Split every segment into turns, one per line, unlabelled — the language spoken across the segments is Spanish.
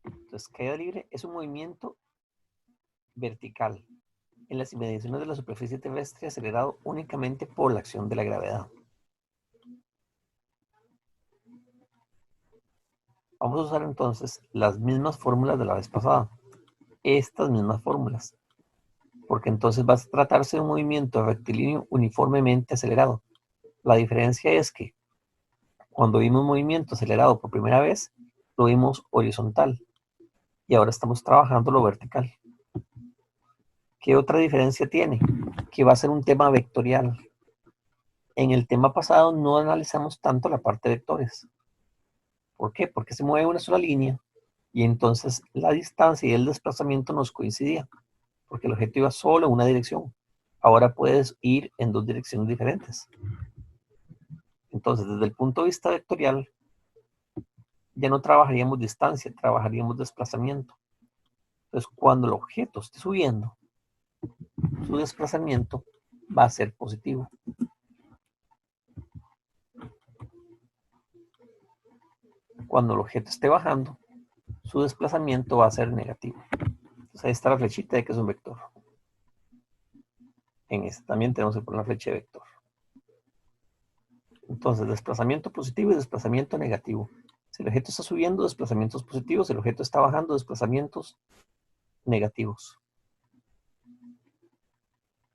Entonces, caída libre es un movimiento vertical en las inmediaciones de la superficie terrestre acelerado únicamente por la acción de la gravedad. Vamos a usar entonces las mismas fórmulas de la vez pasada. Estas mismas fórmulas. Porque entonces va a tratarse de un movimiento rectilíneo uniformemente acelerado. La diferencia es que cuando vimos movimiento acelerado por primera vez, lo vimos horizontal. Y ahora estamos trabajando lo vertical. ¿Qué otra diferencia tiene? Que va a ser un tema vectorial. En el tema pasado no analizamos tanto la parte de vectores. ¿Por qué? Porque se mueve una sola línea y entonces la distancia y el desplazamiento nos coincidían, porque el objeto iba solo en una dirección. Ahora puedes ir en dos direcciones diferentes. Entonces, desde el punto de vista vectorial, ya no trabajaríamos distancia, trabajaríamos desplazamiento. Entonces, cuando el objeto esté subiendo, su desplazamiento va a ser positivo. Cuando el objeto esté bajando, su desplazamiento va a ser negativo. Entonces, ahí está la flechita de que es un vector. En este también tenemos que poner la flecha de vector. Entonces, desplazamiento positivo y desplazamiento negativo. Si el objeto está subiendo, desplazamientos positivos. Si el objeto está bajando, desplazamientos negativos.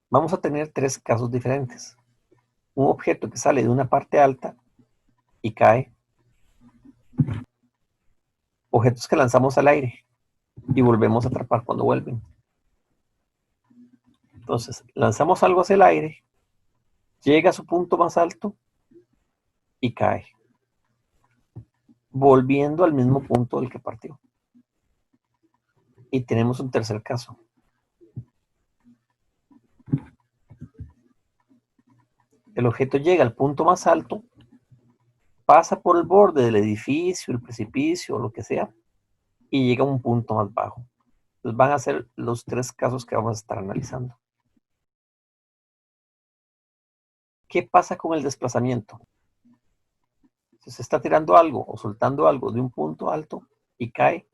Vamos a tener tres casos diferentes. Un objeto que sale de una parte alta y cae. Objetos que lanzamos al aire y volvemos a atrapar cuando vuelven. Entonces, lanzamos algo hacia el aire, llega a su punto más alto y cae, volviendo al mismo punto del que partió. Y tenemos un tercer caso. El objeto llega al punto más alto, pasa por el borde del edificio, el precipicio, o lo que sea, y llega a un punto más bajo. Entonces van a ser los tres casos que vamos a estar analizando. ¿Qué pasa con el desplazamiento? Si se está tirando algo o soltando algo de un punto alto y cae,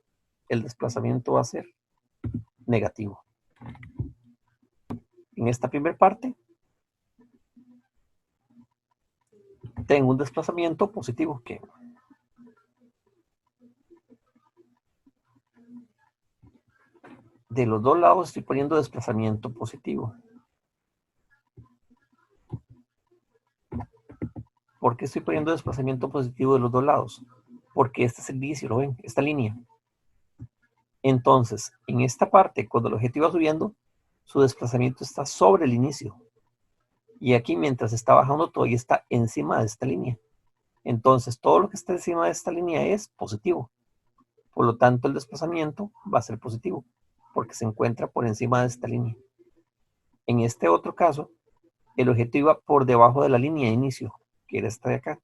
el desplazamiento va a ser negativo. En esta primera parte, tengo un desplazamiento positivo que de los dos lados estoy poniendo desplazamiento positivo. ¿Por qué estoy poniendo desplazamiento positivo de los dos lados? Porque este es el inicio, ¿lo ven? Esta línea. Entonces, en esta parte, cuando el objeto iba subiendo, su desplazamiento está sobre el inicio. Y aquí, mientras está bajando, todavía está encima de esta línea. Entonces, todo lo que está encima de esta línea es positivo. Por lo tanto, el desplazamiento va a ser positivo, porque se encuentra por encima de esta línea. En este otro caso, el objeto iba por debajo de la línea de inicio, que era esta de acá.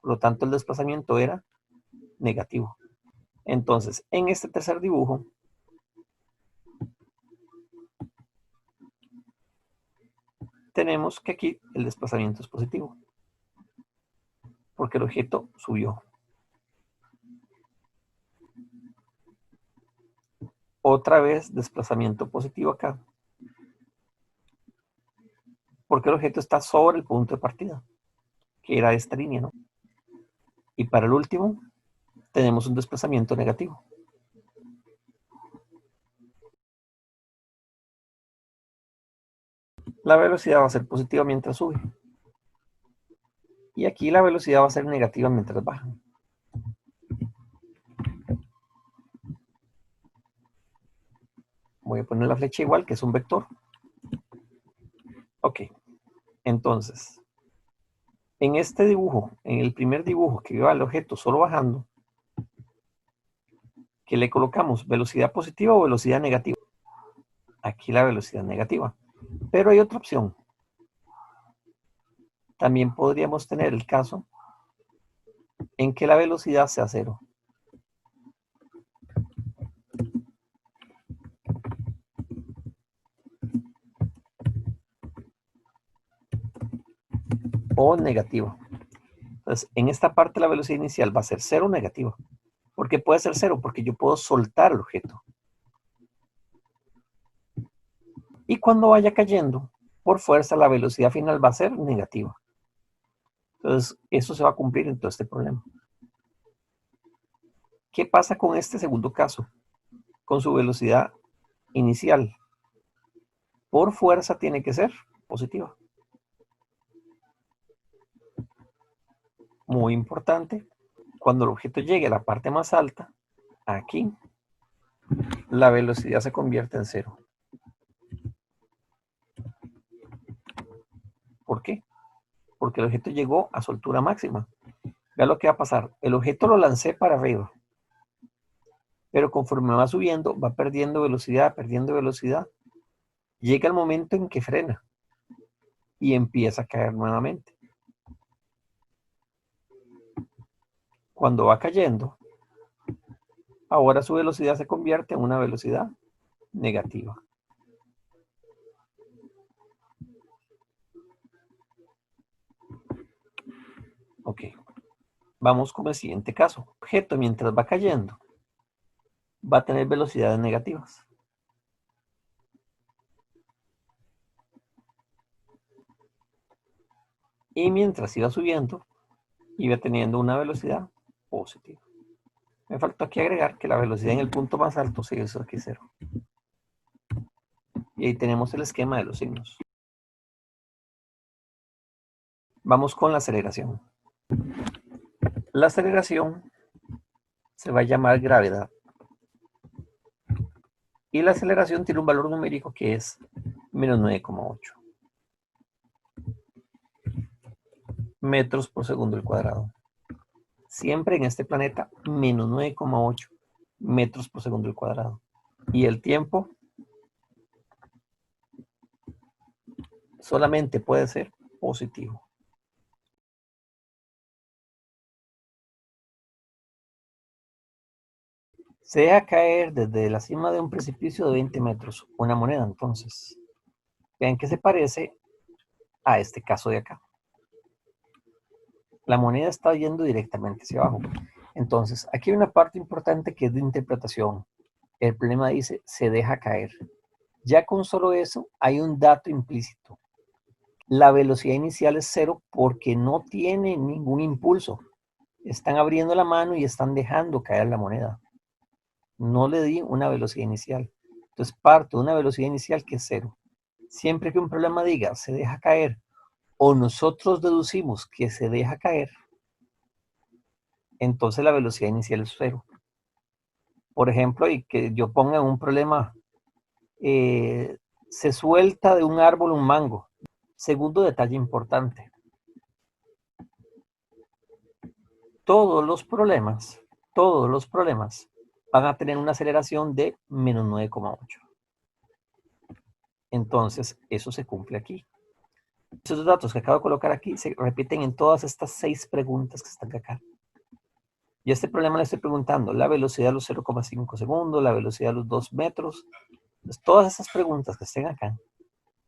Por lo tanto, el desplazamiento era negativo. Entonces, en este tercer dibujo, tenemos que aquí el desplazamiento es positivo, porque el objeto subió. Otra vez desplazamiento positivo acá, porque el objeto está sobre el punto de partida, que era esta línea, ¿no? Y para el último, tenemos un desplazamiento negativo. La velocidad va a ser positiva mientras sube. Y aquí la velocidad va a ser negativa mientras baja. Voy a poner la flecha igual, que es un vector. Ok, entonces, en este dibujo, en el primer dibujo que iba el objeto solo bajando, ¿qué le colocamos? ¿Velocidad positiva o velocidad negativa? Aquí la velocidad negativa. Pero hay otra opción. También podríamos tener el caso en que la velocidad sea cero. O negativa. Entonces, en esta parte la velocidad inicial va a ser cero o negativa. ¿Por qué puede ser cero? Porque yo puedo soltar el objeto. Y cuando vaya cayendo, por fuerza, la velocidad final va a ser negativa. Entonces, eso se va a cumplir en todo este problema. ¿Qué pasa con este segundo caso? Con su velocidad inicial. Por fuerza tiene que ser positiva. Muy importante, cuando el objeto llegue a la parte más alta, aquí, la velocidad se convierte en cero. ¿Por qué? Porque el objeto llegó a su altura máxima. Vea lo que va a pasar. El objeto lo lancé para arriba, pero conforme va subiendo, va perdiendo velocidad, perdiendo velocidad. Llega el momento en que frena y empieza a caer nuevamente. Cuando va cayendo, ahora su velocidad se convierte en una velocidad negativa. Ok, vamos con el siguiente caso. El objeto, mientras va cayendo, va a tener velocidades negativas. Y mientras iba subiendo, iba teniendo una velocidad positiva. Me faltó aquí agregar que la velocidad en el punto más alto se hizo aquí cero. Y ahí tenemos el esquema de los signos. Vamos con la aceleración. La aceleración se va a llamar gravedad. Y la aceleración tiene un valor numérico que es menos 9,8 metros por segundo al cuadrado. Siempre en este planeta, menos 9,8 metros por segundo al cuadrado. Y el tiempo solamente puede ser positivo. Se deja caer desde la cima de un precipicio de 20 metros una moneda, entonces. Vean que se parece a este caso de acá. La moneda está yendo directamente hacia abajo. Entonces, aquí hay una parte importante que es de interpretación. El problema dice, se deja caer. Ya con solo eso, hay un dato implícito. La velocidad inicial es cero porque no tiene ningún impulso. Están abriendo la mano y están dejando caer la moneda. No le di una velocidad inicial. Entonces parto de una velocidad inicial que es cero. Siempre que un problema diga se deja caer o nosotros deducimos que se deja caer, entonces la velocidad inicial es cero. Por ejemplo, y que yo ponga un problema, se suelta de un árbol un mango. Segundo detalle importante. Todos los problemas van a tener una aceleración de menos 9,8. Entonces, eso se cumple aquí. Esos datos que acabo de colocar aquí se repiten en todas estas 6 preguntas que están acá. Y a este problema le estoy preguntando la velocidad a los 0,5 segundos, la velocidad a los 2 metros. Pues todas esas preguntas que estén acá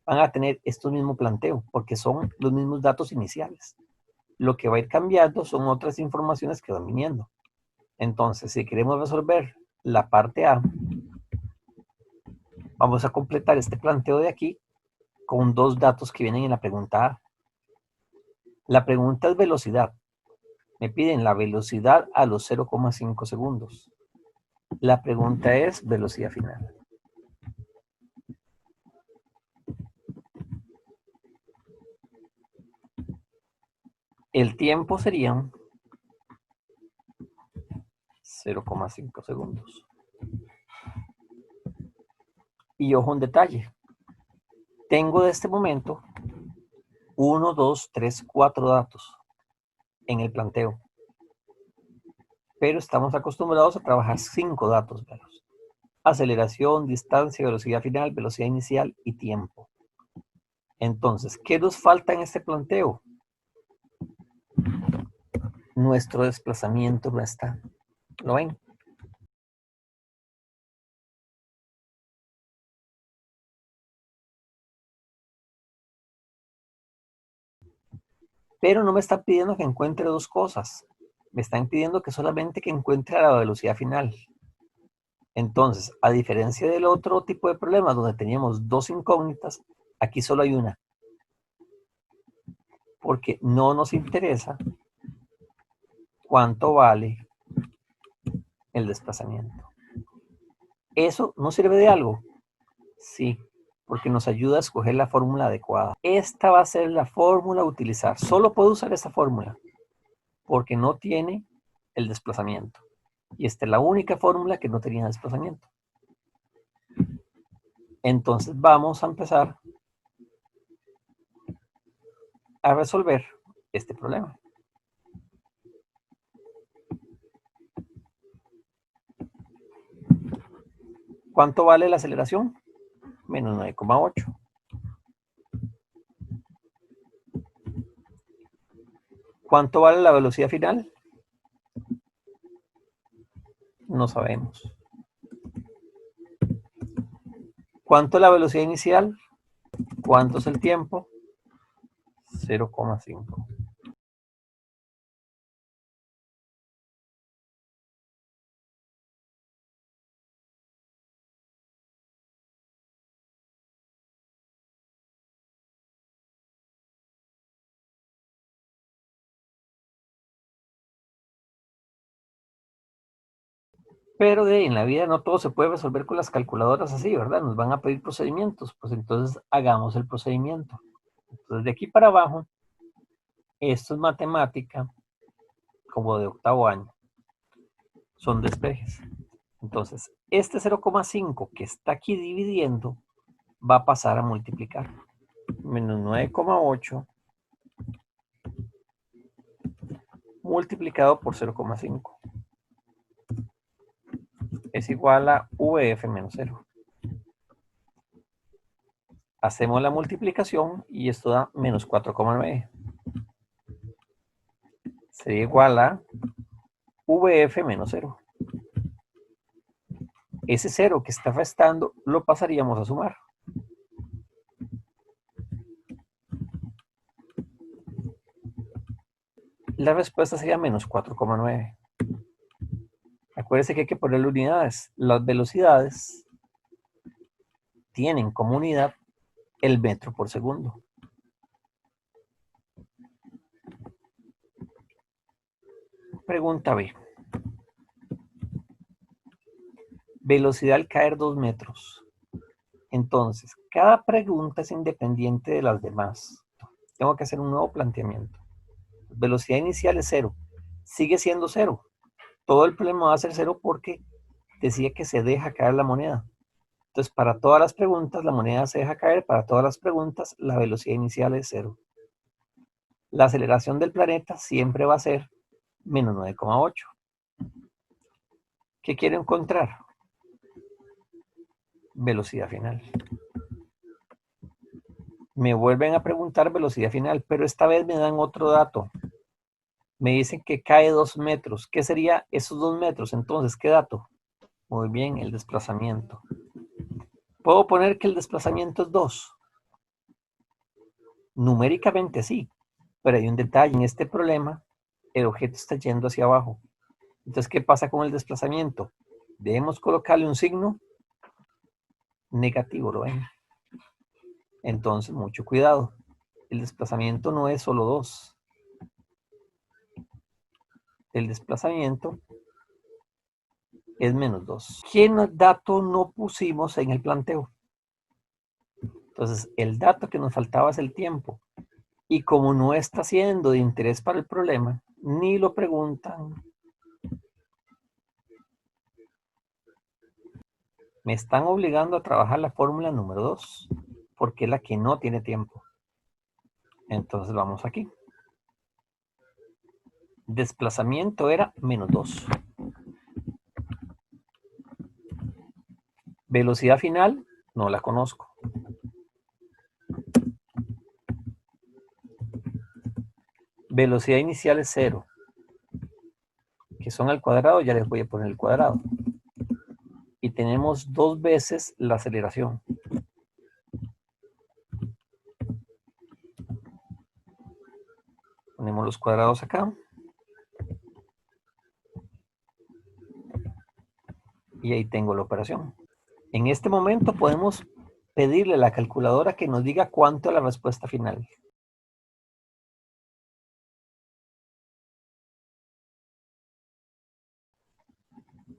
van a tener estos mismos planteos, porque son los mismos datos iniciales. Lo que va a ir cambiando son otras informaciones que van viniendo. Entonces, si queremos resolver la parte A, vamos a completar este planteo de aquí con 2 datos que vienen en la pregunta A. La pregunta es velocidad. Me piden la velocidad a los 0,5 segundos. La pregunta es velocidad final. El tiempo serían 0,5 segundos. Y ojo un detalle. Tengo de este momento 1, 2, 3, 4 datos en el planteo. Pero estamos acostumbrados a trabajar 5 datos. Velos. Aceleración, distancia, velocidad final, velocidad inicial y tiempo. Entonces, ¿qué nos falta en este planteo? Nuestro desplazamiento no está. ¿Lo ven? Pero no me está pidiendo que encuentre 2 cosas. Me están pidiendo que solamente que encuentre la velocidad final. Entonces, a diferencia del otro tipo de problemas donde teníamos dos incógnitas, aquí solo hay una. Porque no nos interesa cuánto vale el desplazamiento. ¿Eso no sirve de algo? Sí, porque nos ayuda a escoger la fórmula adecuada. Esta va a ser la fórmula a utilizar. Solo puedo usar esta fórmula porque no tiene el desplazamiento. Y esta es la única fórmula que no tenía desplazamiento. Entonces vamos a empezar a resolver este problema. ¿Cuánto vale la aceleración? Menos 9,8. ¿Cuánto vale la velocidad final? No sabemos. ¿Cuánto es la velocidad inicial? ¿Cuánto es el tiempo? 0,5. Pero en la vida no todo se puede resolver con las calculadoras así, ¿verdad? Nos van a pedir procedimientos, pues entonces hagamos el procedimiento. Entonces de aquí para abajo, esto es matemática como de octavo año. Son despejes. Entonces, este 0,5 que está aquí dividiendo va a pasar a multiplicar. Menos 9,8 multiplicado por 0,5 es igual a VF menos 0. Hacemos la multiplicación y esto da menos 4,9. Sería igual a VF menos 0. Ese 0 que está restando lo pasaríamos a sumar. La respuesta sería menos 4,9. Acuérdense que hay que ponerle unidades. Las velocidades tienen como unidad el metro por segundo. Pregunta B. Velocidad al caer 2 metros. Entonces, cada pregunta es independiente de las demás. Tengo que hacer un nuevo planteamiento. Velocidad inicial es 0. Sigue siendo 0. Todo el problema va a ser 0 porque decía que se deja caer la moneda. Entonces, para todas las preguntas, la moneda se deja caer. Para todas las preguntas, la velocidad inicial es 0. La aceleración del planeta siempre va a ser menos 9,8. ¿Qué quiero encontrar? Velocidad final. Me vuelven a preguntar velocidad final, pero esta vez me dan otro dato. Me dicen que cae 2 metros. ¿Qué sería esos 2 metros? Entonces, ¿qué dato? Muy bien, el desplazamiento. ¿Puedo poner que el desplazamiento es 2? Numéricamente sí, pero hay un detalle. En este problema, el objeto está yendo hacia abajo. Entonces, ¿qué pasa con el desplazamiento? Debemos colocarle un signo negativo, ¿lo ven? Entonces, mucho cuidado. El desplazamiento no es solo 2. El desplazamiento es menos 2. ¿Qué dato no pusimos en el planteo? Entonces, el dato que nos faltaba es el tiempo. Y como no está siendo de interés para el problema, ni lo preguntan, me están obligando a trabajar la fórmula número 2, porque es la que no tiene tiempo. Entonces vamos aquí. Desplazamiento era menos 2. Velocidad final, no la conozco. Velocidad inicial es 0. Que son al cuadrado, ya les voy a poner el cuadrado. Y tenemos 2 veces la aceleración. Ponemos los cuadrados acá. Y ahí tengo la operación. En este momento podemos pedirle a la calculadora que nos diga cuánto es la respuesta final.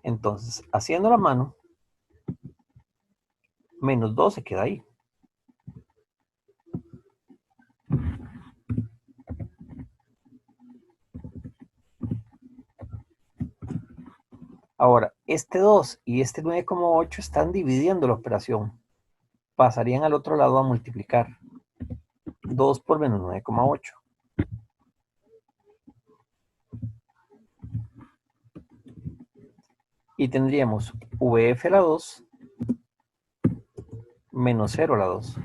Entonces, haciendo la mano, menos 2 se queda ahí. Ahora, este 2 y este 9,8 están dividiendo la operación. Pasarían al otro lado a multiplicar. 2 por menos 9,8. Y tendríamos VF a la 2 menos 0 a la 2.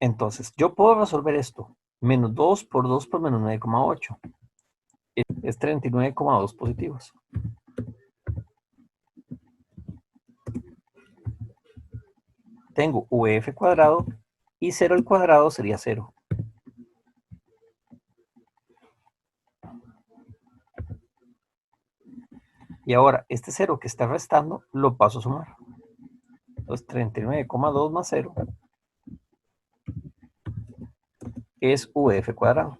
Entonces, yo puedo resolver esto. Menos 2 por menos 9,8. Es 39,2 positivos. Tengo VF cuadrado y 0 al cuadrado sería 0. Y ahora, este 0 que está restando, lo paso a sumar. Entonces, 39,2 más 0 es VF cuadrado.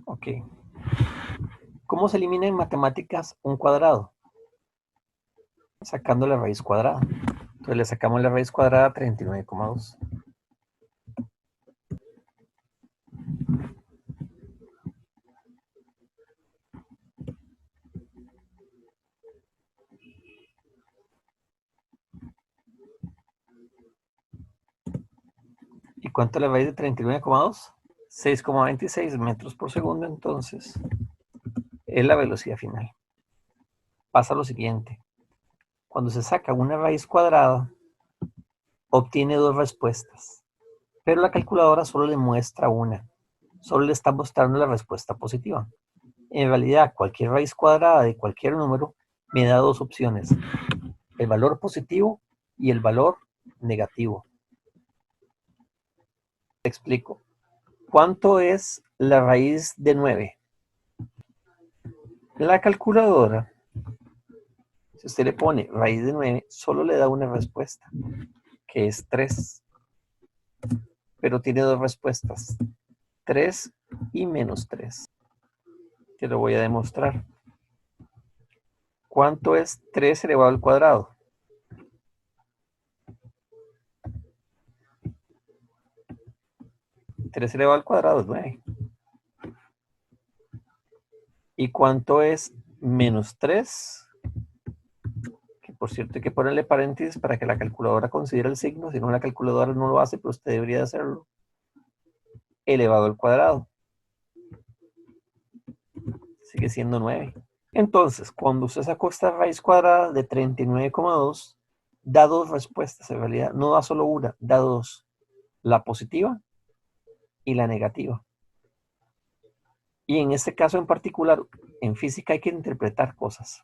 Ok. ¿Cómo se elimina en matemáticas un cuadrado? Sacando la raíz cuadrada. Entonces le sacamos la raíz cuadrada a 39,2. ¿Y cuánto es la raíz de 39,2? 6,26 metros por segundo, entonces es la velocidad final. Pasa lo siguiente. Cuando se saca una raíz cuadrada, obtiene dos respuestas, pero la calculadora solo le muestra una. Solo le está mostrando la respuesta positiva. En realidad, cualquier raíz cuadrada de cualquier número me da dos opciones, el valor positivo y el valor negativo. Te explico. ¿Cuánto es la raíz de 9? La calculadora, si usted le pone raíz de 9, solo le da una respuesta, que es 3. Pero tiene dos respuestas, 3 y menos 3. Te lo voy a demostrar. ¿Cuánto es 3 elevado al cuadrado? 3 elevado al cuadrado es 9. ¿Y cuánto es menos 3? Que por cierto hay que ponerle paréntesis para que la calculadora considere el signo, si no la calculadora no lo hace, pero usted debería hacerlo. Elevado al cuadrado. Sigue siendo 9. Entonces, cuando usted sacó esta raíz cuadrada de 39,2, da dos respuestas en realidad, no da solo una, da dos, la positiva y la negativa. Y en este caso en particular, en física hay que interpretar cosas.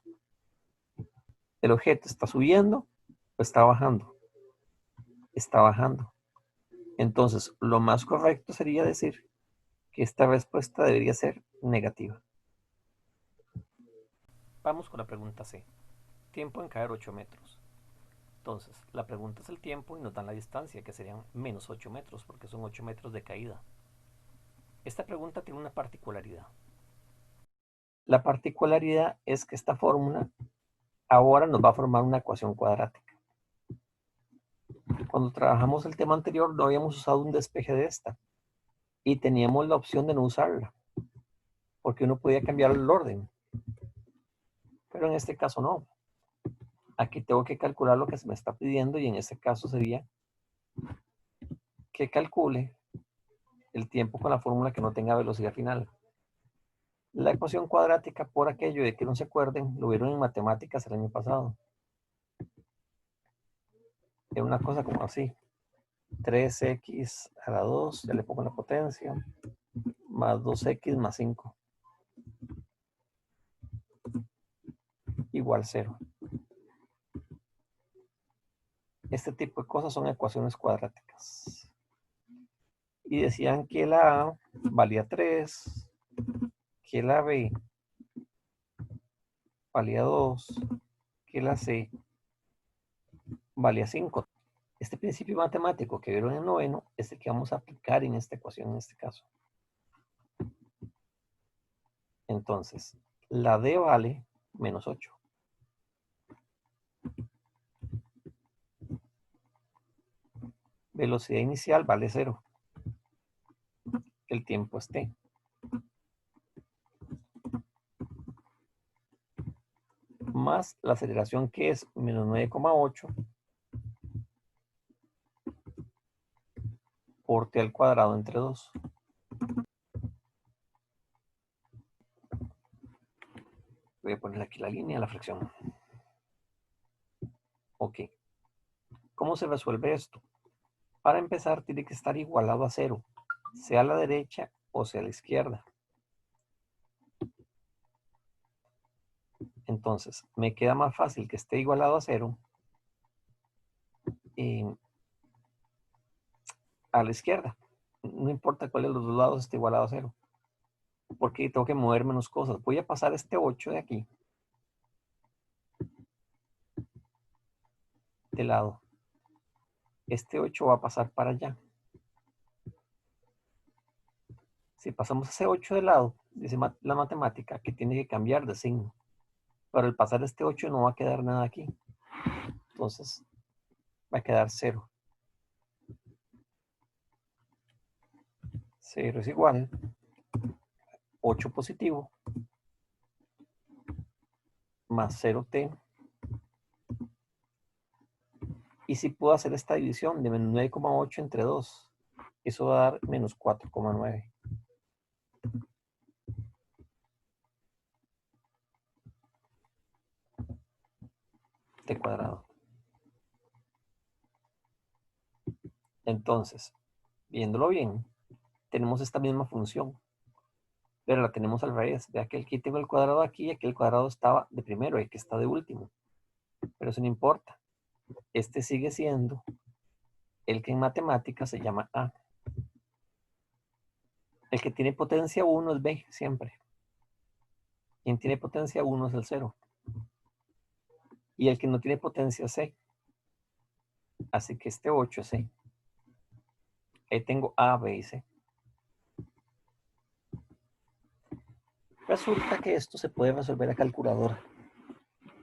El objeto está subiendo o está bajando. Está bajando. Entonces, lo más correcto sería decir que esta respuesta debería ser negativa. Vamos con la pregunta C. Tiempo en caer 8 metros. Entonces, la pregunta es el tiempo y nos dan la distancia, que serían menos 8 metros, porque son 8 metros de caída. Esta pregunta tiene una particularidad. La particularidad es que esta fórmula ahora nos va a formar una ecuación cuadrática. Cuando trabajamos el tema anterior no habíamos usado un despeje de esta y teníamos la opción de no usarla, porque uno podía cambiar el orden. Pero en este caso no. Aquí tengo que calcular lo que se me está pidiendo y en este caso sería que calcule el tiempo con la fórmula que no tenga velocidad final. La ecuación cuadrática, por aquello de que no se acuerden, lo vieron en matemáticas el año pasado. Es una cosa como así. 3x a la 2, ya le pongo la potencia, más 2x más 5, igual 0. Este tipo de cosas son ecuaciones cuadráticas. Y decían que la A valía 3, que la B valía 2, que la C valía 5. Este principio matemático que vieron en noveno es el que vamos a aplicar en esta ecuación en este caso. Entonces, la D vale menos 8. Velocidad inicial vale 0. El tiempo es t. Más la aceleración que es menos 9,8 por t al cuadrado entre 2. Voy a poner aquí la línea de la fracción. Ok. ¿Cómo se resuelve esto? Para empezar, tiene que estar igualado a 0, sea a la derecha o sea a la izquierda. Entonces, me queda más fácil que esté igualado a 0 a la izquierda. No importa cuál de los dos lados esté igualado a 0, porque tengo que mover menos cosas. Voy a pasar este 8 de aquí, de lado. Este 8 va a pasar para allá. Si pasamos ese 8 de lado, dice la matemática que tiene que cambiar de signo. Pero al pasar este 8 no va a quedar nada aquí. Entonces va a quedar 0. 0 es igual 8 positivo más 0t. Y si puedo hacer esta división de menos 9,8 entre 2, eso va a dar menos 4,9. T cuadrado. Entonces, viéndolo bien, tenemos esta misma función, pero la tenemos al revés. Vea que aquí tengo el cuadrado aquí y aquí el cuadrado estaba de primero y aquí está de último. Pero eso no importa. Este sigue siendo el que en matemáticas se llama A. El que tiene potencia 1 es B, siempre. Quien tiene potencia 1 es el 0. Y el que no tiene potencia es C. Así que este 8 es C. Ahí tengo A, B y C. Resulta que esto se puede resolver a calculadora,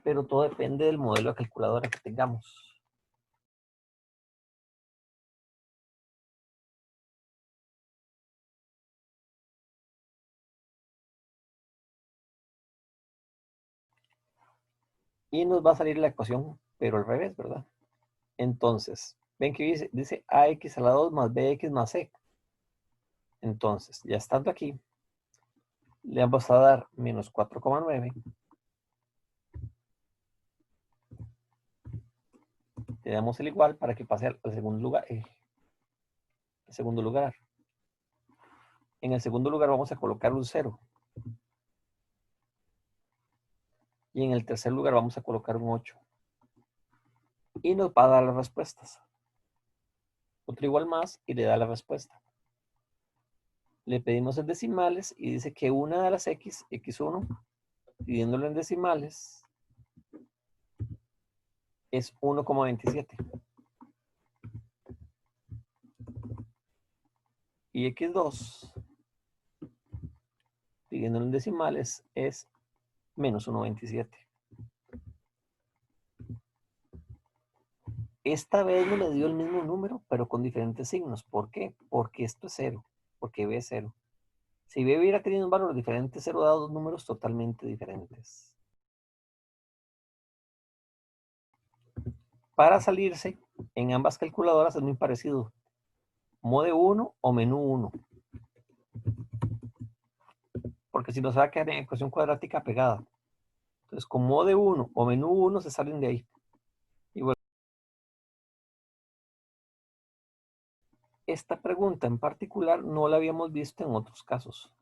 pero todo depende del modelo de calculadora que tengamos. Y nos va a salir la ecuación, pero al revés, ¿verdad? Entonces, ven que dice ax a la 2 más bx más c. Entonces, ya estando aquí, le vamos a dar menos 4,9. Le damos el igual para que pase al segundo lugar. En el segundo lugar vamos a colocar un 0. Y en el tercer lugar vamos a colocar un 8. Y nos va a dar las respuestas. Otro igual más y le da la respuesta. Le pedimos en decimales y dice que una de las x, x1, dividiéndolo en decimales, es 1,27. Y x2, dividiéndolo en decimales, es menos 1,27. Esta vez no le dio el mismo número, pero con diferentes signos. ¿Por qué? Porque esto es 0, porque b es 0. Si b hubiera tenido un valor diferente, 0 da dos números totalmente diferentes. Para salirse, en ambas calculadoras es muy parecido. Mode 1 o menú 1. Porque si no se va a quedar en ecuación cuadrática pegada. Entonces, con mode 1 o menú 1 se salen de ahí. Esta pregunta en particular no la habíamos visto en otros casos.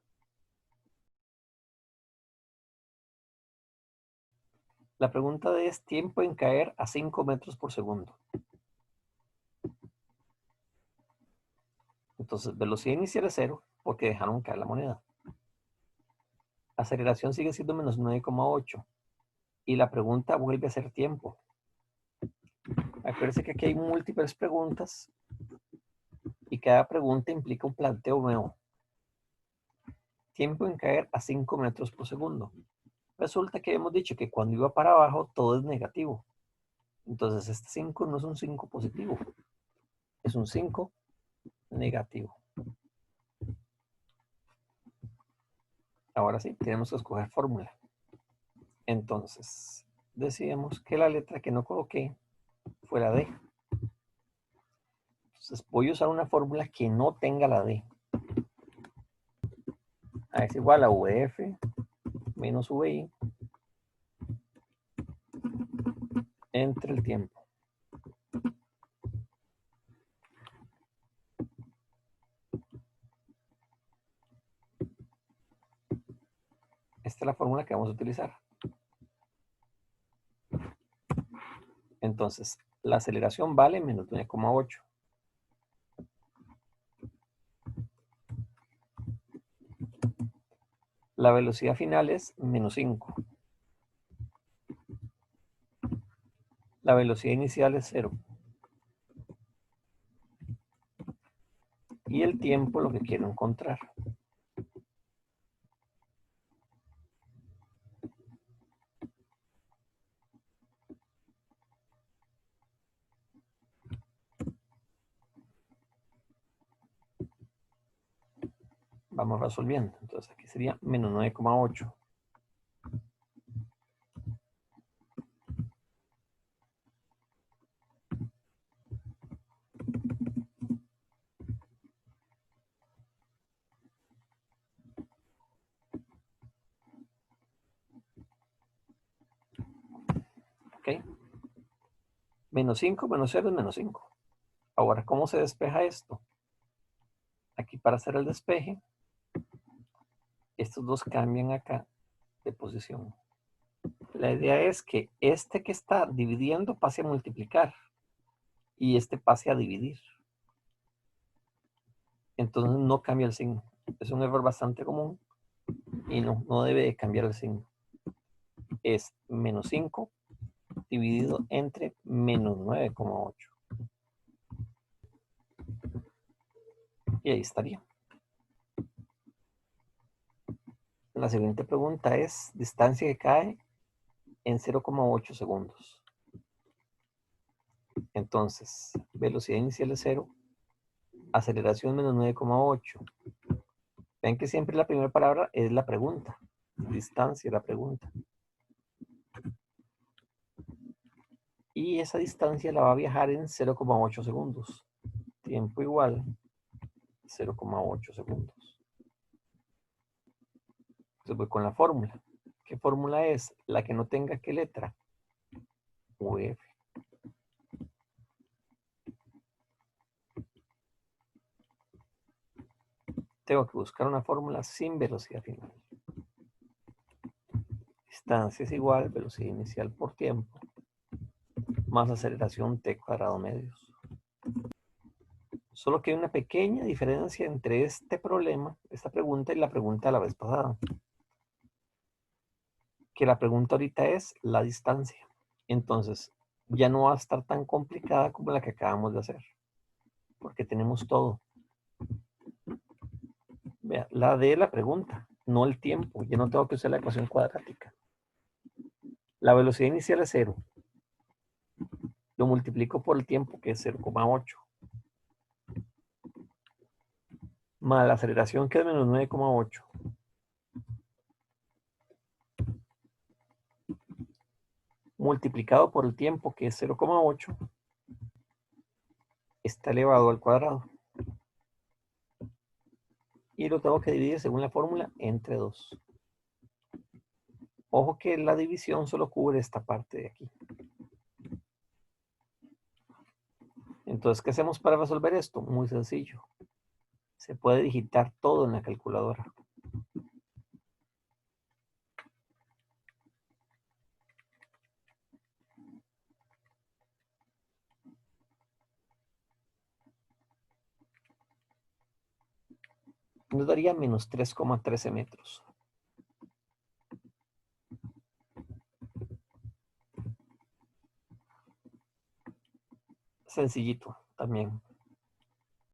La pregunta es tiempo en caer a 5 metros por segundo. Entonces, velocidad inicial es 0 porque dejaron caer la moneda. Aceleración sigue siendo menos 9,8. Y la pregunta vuelve a ser tiempo. Acuérdense que aquí hay múltiples preguntas y cada pregunta implica un planteo nuevo. Tiempo en caer a 5 metros por segundo. Resulta que hemos dicho que cuando iba para abajo todo es negativo. Entonces este 5 no es un 5 positivo, es un 5 negativo. Ahora sí, tenemos que escoger fórmula. Entonces, decíamos que la letra que no coloqué fue la D. Entonces voy a usar una fórmula que no tenga la D. A es igual a VF menos VI entre el tiempo. Esta es la fórmula que vamos a utilizar. Entonces, la aceleración vale menos 9,8. La velocidad final es menos 5. La velocidad inicial es 0. Y el tiempo lo que quiero encontrar. Vamos resolviendo. Entonces aquí sería menos 9,8. ¿Ok? Menos 5 menos 0 es menos 5. Ahora, ¿cómo se despeja esto? Aquí para hacer el despeje, estos dos cambian acá de posición. La idea es que este que está dividiendo pase a multiplicar y este pase a dividir. Entonces no cambia el signo. Es un error bastante común y no debe de cambiar el signo. Es menos 5 dividido entre menos 9,8. Y ahí estaría. La siguiente pregunta es distancia que cae en 0,8 segundos. Entonces, velocidad inicial es 0, aceleración menos 9,8. Ven que siempre la primera palabra es la pregunta. Distancia es la pregunta. Y esa distancia la va a viajar en 0,8 segundos. Tiempo igual 0,8 segundos. Entonces voy con la fórmula. ¿Qué fórmula es? La que no tenga qué letra. UF. Tengo que buscar una fórmula sin velocidad final. Distancia es igual velocidad inicial por tiempo más aceleración t cuadrado medios. Solo que hay una pequeña diferencia entre este problema, esta pregunta y la pregunta de la vez pasada. Que la pregunta ahorita es la distancia. Entonces, ya no va a estar tan complicada como la que acabamos de hacer. Porque tenemos todo. Vea, la de la pregunta, no el tiempo. Ya no tengo que usar la ecuación cuadrática. La velocidad inicial es 0. Lo multiplico por el tiempo, que es 0,8. Más la aceleración, que es menos 9,8. Multiplicado por el tiempo, que es 0,8, está elevado al cuadrado. Y lo tengo que dividir según la fórmula entre 2. Ojo que la división solo cubre esta parte de aquí. Entonces Entonces, ¿qué hacemos para resolver esto? Muy sencillo. Se puede digitar todo en la calculadora. Nos daría menos 3,13 metros. Sencillito también.